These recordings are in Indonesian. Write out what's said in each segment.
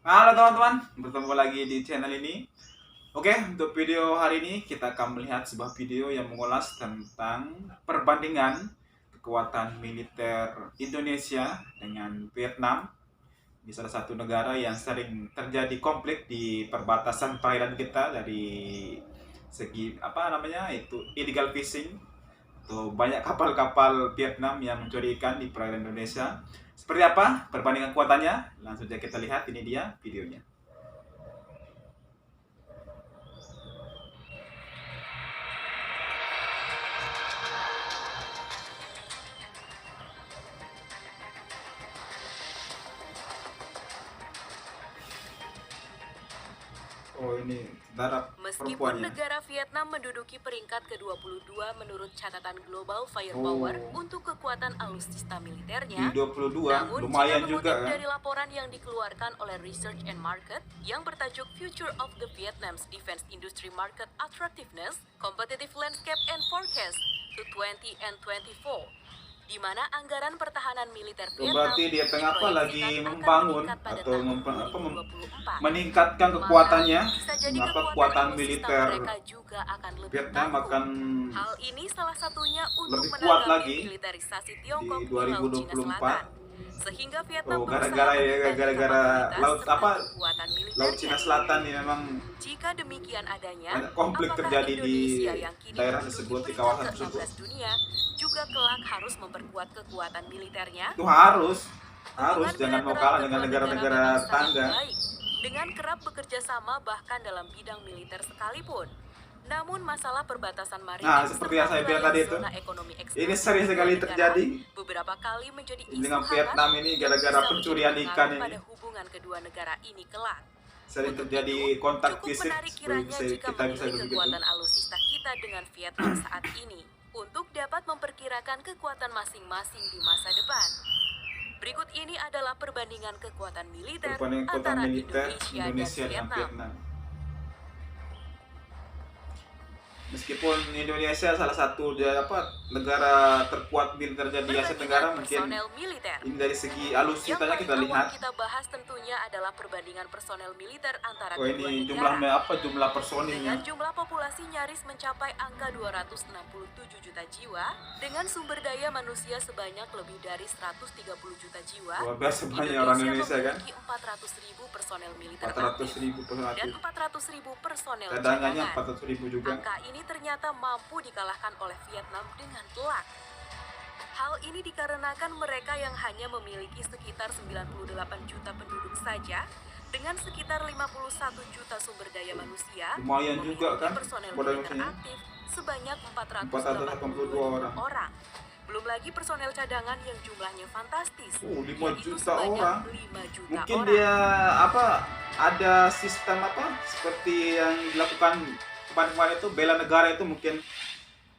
Halo teman-teman, bertemu lagi di channel ini. Oke, untuk video hari ini kita akan melihat sebuah video yang mengulas tentang perbandingan kekuatan militer Indonesia dengan Vietnam di salah satu negara yang sering terjadi konflik di perbatasan perairan kita dari segi apa namanya itu illegal fishing. Tuh, banyak kapal-kapal Vietnam yang mencuri ikan di perairan Indonesia. Seperti apa perbandingan kuatannya? Langsung saja kita lihat, ini dia videonya. Oh, ini darat Meskipun perempuannya. negara Vietnam menduduki peringkat ke-22 menurut catatan Global Firepower Oh, untuk kekuatan alutsista di militernya, 22 namun jika lumayan juga mengutip kan. dari laporan yang dikeluarkan oleh Research and Market yang bertajuk Future of the Vietnam's Defense Industry Market Attractiveness, Competitive Landscape and Forecast to 2024, di mana anggaran pertahanan militer Oh, Vietnam berarti dia tengah apa lagi diproyeksikan akan membangun meningkat pada atau tahun 2024. meningkatkan Maka, kekuatannya. bisa jadi Mengapa kekuatan kekuatan alutsista militer mereka juga akan lebih Vietnam tangguh. akan Hal ini salah satunya untuk lebih kuat menanggapi lagi militerisasi di Tiongkok di Laut Cina 2024? Selatan. Sehingga Vietnam Oh, berusaha gara-gara ya membebani gara-gara kapabilitas laut serta apa kekuatan Laut militernya. Cina Selatan ini memang Jika demikian adanya, banyak konflik apakah terjadi di Indonesia yang kini daerah menduduki tersebut, di peringkat kawasan tersebut. ke-16 dunia juga kelak harus memperkuat kekuatan militernya? Itu harus Hubungan jangan mau bilateral kalah dengan kedua negara negara-negara memang sangat tetangga. baik, dengan kerap bekerja sama bahkan dalam bidang militer sekalipun. Namun masalah perbatasan Nah, maritim seperti serta yang saya bilang wilayah tadi itu, zona ekonomi ini eksklusif sering kedua sekali negara terjadi beberapa kali menjadi isu dengan hangat Vietnam ini yang gara-gara bisa pencurian menjadi ikan pengaruh ini. pada hubungan kedua negara ini kelak. Sering Untuk terjadi itu, kontak cukup fisik menarik seperti kiranya jika kita bisa menilik begitu. kekuatan alutsista kita dengan Vietnam saat ini untuk dapat memperkirakan kekuatan masing-masing di masa depan. Berikut ini adalah perbandingan kekuatan militer Perbandingan kekuatan antara militer Indonesia Indonesia dan dengan Vietnam. Vietnam. Meskipun Indonesia salah satu negara terkuat militer di Asia Tenggara, mungkin Personel militer. ini dari segi Yang alutsistanya paling kita awal lihat. kita bahas tentunya adalah perbandingan personel militer antara Oh, kedua ini negara. jumlah personilnya. Dengan jumlah populasi nyaris mencapai angka 267 juta jiwa, dengan sumber daya manusia sebanyak lebih dari 130 juta jiwa, Luar biasa banyak orang Indonesia kan. memiliki 400.000 personel militer 400.000 personel dan aktif. 400.000 personel Cadangannya cadangan. 400.000 juga. Angka ini ternyata mampu dikalahkan oleh Vietnam dengan telak. Hal ini dikarenakan mereka yang hanya memiliki sekitar 98 juta penduduk saja, dengan sekitar 51 juta sumber daya manusia, Lumayan juga memiliki kan personel pada militer manusianya. aktif sebanyak 482 orang. Belum lagi personel cadangan yang jumlahnya fantastis, 5 yaitu juta sebanyak orang. 5 juta Mungkin orang. dia ada sistem seperti yang dilakukan kemarin itu bela negara itu, mungkin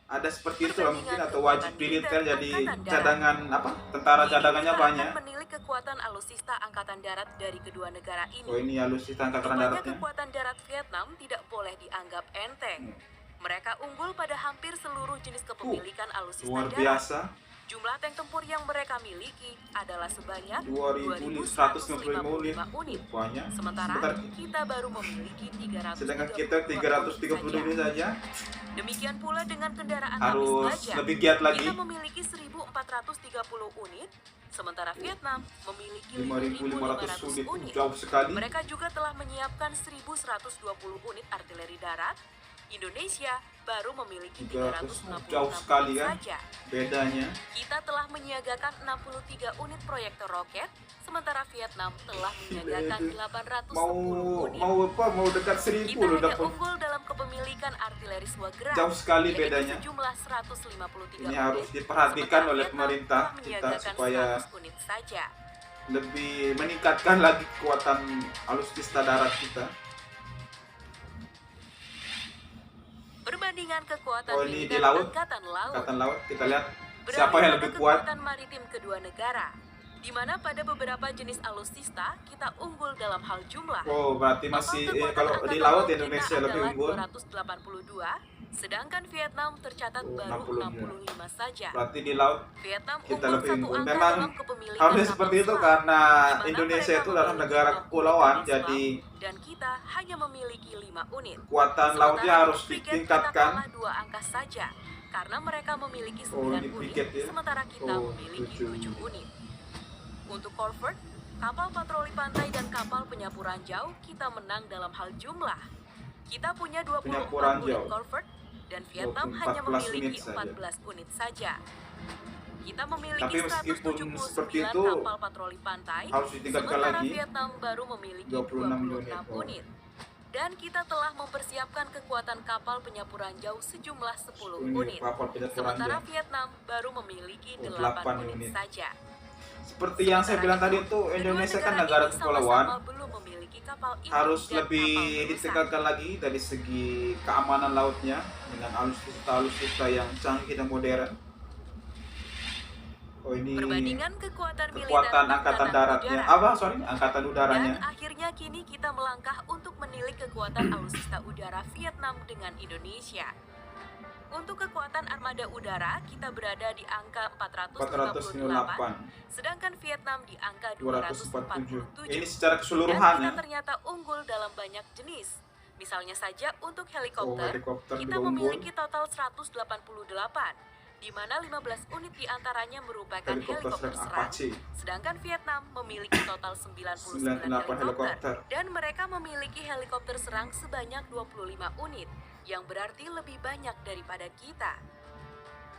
ada seperti itu lah mungkin, atau wajib militer jadi cadangan tentara cadangannya Kita banyak. akan menilik kekuatan alutsista angkatan darat dari kedua negara ini. Oh, ini alutsista angkatan Rupanya daratnya. kekuatan darat Vietnam tidak boleh dianggap enteng. Mereka unggul pada hampir seluruh jenis kepemilikan alutsista Luar darat. biasa. Jumlah tank tempur yang mereka miliki adalah sebanyak 2.155 unit. unit. Banyak. Sementara kita baru memiliki 330 Sedangkan kita 330 unit saja. Demikian pula dengan kendaraan harus lapis baja. lebih giat lagi. Kita memiliki 1.430 unit, sementara Vietnam memiliki 5.500 5.500 unit. Jauh sekali. Mereka juga telah menyiapkan 1.120 unit artileri darat. Indonesia baru memiliki 360 jauh sekali kan saja. bedanya. Kita telah menyiagakan 63 unit proyektor roket, sementara Vietnam telah menyiagakan 810 unit. Mau dekat 1.000 Kita loh hanya dapat. unggul dalam kepemilikan artileri Swagram. Jauh sekali yaitu bedanya. sejumlah 153 Ini unit, harus diperhatikan sementara oleh Vietnam pemerintah telah kita menyiagakan supaya 100 unit saja. lebih meningkatkan lagi kekuatan alutsista darat kita. Perbandingan kekuatan Oh, ini di militer laut. angkatan laut. Angkatan laut, kita lihat Beralih siapa yang pada lebih kuat. kekuatan maritim kedua negara, di mana pada beberapa jenis alutsista kita unggul dalam hal jumlah. Oh, berarti Total masih kekuatan kalau di angkatan laut kita Indonesia lebih adalah unggul. 282 Sedangkan Vietnam tercatat baru 65 saja. Berarti di laut Vietnam kita unggul lebih satu unggul. angka Memang dalam kepemilikan harusnya kapal seperti itu selam, karena di mana Indonesia mereka itu dalam memiliki negara 6 unit kepulauan, kapal jadi selam, dan kita hanya memiliki 5 unit. kekuatan lautnya Sementara harus untuk frigate kita ditingkatkan. kalah 2 angka saja, karena mereka memiliki 9 Oh, ini unit, frigate ya? sementara kita Oh, memiliki 7 7 unit. Untuk corvette, kapal patroli pantai dan kapal penyapu ranjau, kita menang dalam hal jumlah. Kita punya 24 Penyapu unit ranjau. corvette, dan Vietnam 14 hanya memiliki unit saja. 14 unit saja. Kita memiliki Tapi meskipun 179 seperti itu, kapal patroli pantai, harus ditingkatkan sementara lagi. Vietnam baru memiliki 26 26 unit. unit. Dan kita telah mempersiapkan kekuatan kapal penyapu ranjau sejumlah 10 unit. Kapal penyapu Sementara ranjau. Vietnam baru memiliki 8 8 unit unit. saja. Seperti yang saya bilang tadi itu, Indonesia kan negara kepulauan, belum memiliki kapal induk harus dan lebih kapal perusak. ditingkatkan lagi dari segi keamanan lautnya dengan alutsista yang canggih dan modern. Oh, ini Perbandingan kekuatan militer kekuatan angkatan daratnya. Angkatan udaranya. Dan akhirnya kini kita melangkah untuk menilik kekuatan alutsista udara Vietnam dengan Indonesia. Untuk kekuatan armada udara, kita berada di angka 458, 458, sedangkan Vietnam di angka 247. 247. Ini secara Dan keseluruhan kita ya. ternyata unggul dalam banyak jenis. Misalnya saja untuk Oh, helikopter, helikopter kita juga unggul. memiliki total 188, di mana 15 unit diantaranya merupakan Helikopter helikopter serang serang. Apache. Sedangkan Vietnam memiliki total 99 98 helikopter. dan mereka memiliki helikopter serang sebanyak 25 unit, yang berarti lebih banyak daripada kita.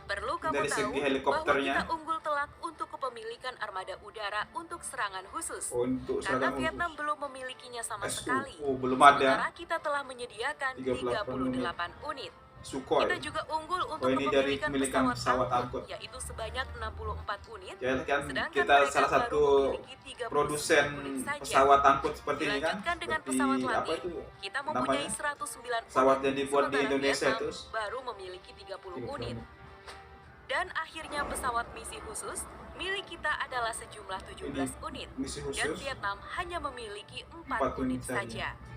Perlu kamu Dari tahu segi bahwa helikopternya. kita unggul telak untuk kepemilikan armada udara untuk serangan khusus. Untuk Karena serangan Vietnam khusus. belum memilikinya sama SU. sekali. Oh, belum Sementara ada. kita telah menyediakan 38 38 unit. Sukhoi. Kita juga unggul untuk ini dari kepemilikan kepemilikan pesawat angkut. yaitu sebanyak 64 unit. Ya kan Sedangkan kita mereka salah baru satu memiliki 39 produsen unit saja. pesawat angkut seperti ini kan. Dilanjutkan dengan Seperti pesawat apa latih, itu? kita mempunyai namanya? 109 Pesawat unit, yang dibuat di sementara Indonesia Vietnam itu. baru memiliki 30 unit. Dan akhirnya pesawat misi khusus milik kita adalah sejumlah 17 unit. Misi Dan khusus. Vietnam hanya memiliki 4 4 unit unit saja. saja.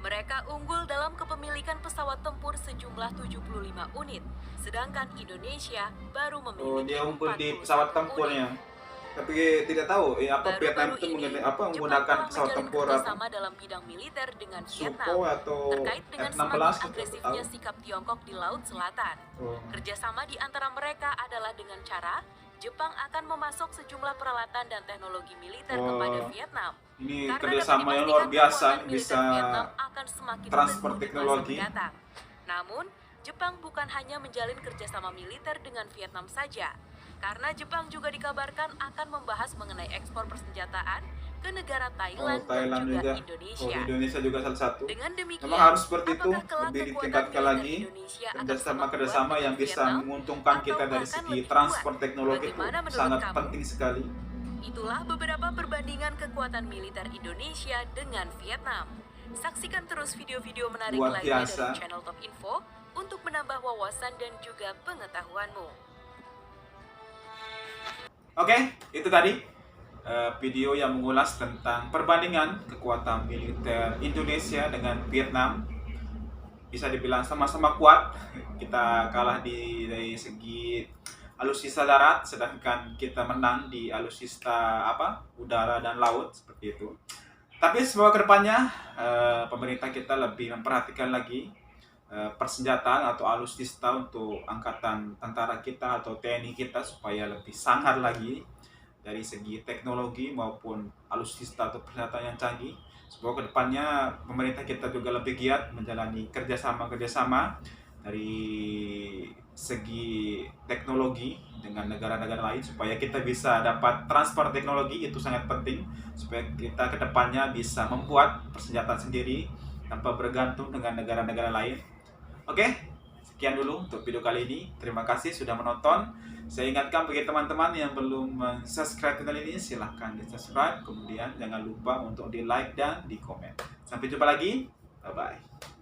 Mereka unggul dalam kepemilikan pesawat tempur sejumlah 75 unit, sedangkan Indonesia baru memiliki Oh, dia unggul di 41 pesawat tempurnya. unit. Tapi tidak tahu Vietnam Baru-baru itu ini, menggunakan Jepang telah pesawat menjalin tempur kerjasama dalam bidang militer dengan Vietnam Sukhoi atau terkait dengan F-16 semakin gitu, agresifnya tahu. sikap Tiongkok di Laut Selatan. Oh. Kerjasama di antara mereka adalah dengan cara Jepang akan memasok sejumlah peralatan dan teknologi militer Oh. kepada Vietnam. Ini Karena kerjasama dapat yang luar dipastikan biasa, kekuatan militer bisa Vietnam akan semakin transfer teguh di masa teknologi. mendatang. Namun, Jepang bukan hanya menjalin kerjasama militer dengan Vietnam saja, karena Jepang juga dikabarkan akan membahas mengenai ekspor persenjataan ke negara Thailand, Thailand dan juga, juga. Indonesia. Indonesia juga salah satu. Dengan demikian, Memang harus seperti itu, apakah kelak lebih kekuatan ditingkatkan militer lagi Indonesia akan sama kerjasama-kerjasama kuat yang dengan bisa Vietnam, menguntungkan atau kita dari bahkan segi lebih transfer kuat? teknologi itu Bagaimana menurut sangat kamu? penting sekali. Itulah beberapa perbandingan kekuatan militer Indonesia dengan Vietnam. Saksikan terus video-video menarik Luar lainnya biasa. dari channel Top Info untuk menambah wawasan dan juga pengetahuanmu. Oke, itu tadi video yang mengulas tentang perbandingan kekuatan militer Indonesia dengan Vietnam. Bisa dibilang sama-sama kuat. Kita kalah dari segi alutsista darat, sedangkan kita menang di alutsista udara dan laut seperti itu. Tapi semoga kedepannya pemerintah kita lebih memperhatikan lagi persenjataan atau alutsista untuk angkatan tentara kita atau TNI kita supaya lebih sangar lagi dari segi teknologi maupun alutsista atau persenjataan yang canggih. Semoga kedepannya pemerintah kita juga lebih giat menjalani kerjasama dari segi teknologi dengan negara-negara lain supaya kita bisa dapat transfer teknologi. Itu sangat penting supaya kita kedepannya bisa membuat persenjataan sendiri tanpa bergantung dengan negara-negara lain. Oke, sekian dulu untuk video kali ini. Terima kasih sudah menonton. Saya ingatkan bagi teman-teman yang belum subscribe channel ini, silahkan di subscribe. Kemudian jangan lupa untuk di like dan di komen. Sampai jumpa lagi. Bye-bye.